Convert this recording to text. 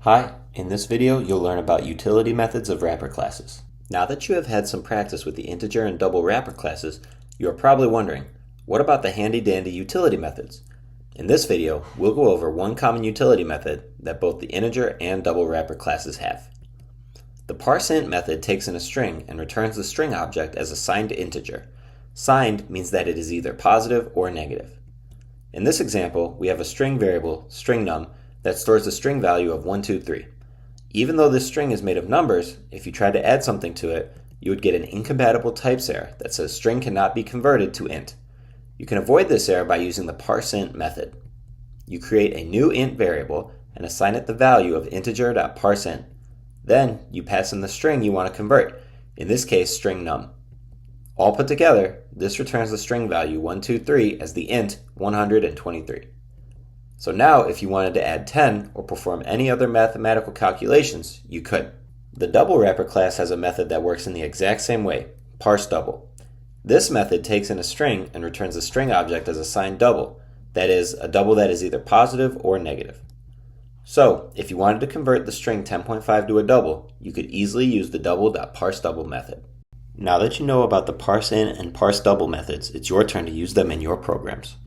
Hi, in this video you'll learn about utility methods of wrapper classes. Now that you have had some practice with the integer and double wrapper classes, you are probably wondering, what about the handy-dandy utility methods? In this video, we'll go over one common utility method that both the integer and double wrapper classes have. The parseInt method takes in a string and returns the string object as a signed integer. Signed means that it is either positive or negative. In this example, we have a string variable, string num, that stores the string value of 1, 2, 3. Even though this string is made of numbers, if you tried to add something to it, you would get an incompatible types error that says string cannot be converted to int. You can avoid this error by using the parseInt method. You create a new int variable and assign it the value of integer.parseInt. Then you pass in the string you want to convert, in this case string num. All put together, this returns the string value 1, 2, 3 as the int 123. So now if you wanted to add 10 or perform any other mathematical calculations, you could. The double wrapper class has a method that works in the exact same way, parseDouble. This method takes in a string and returns a string object as a signed double, that is, a double that is either positive or negative. So if you wanted to convert the string 10.5 to a double, you could easily use the double.parseDouble method. Now that you know about the parseInt and parseDouble methods, it's your turn to use them in your programs.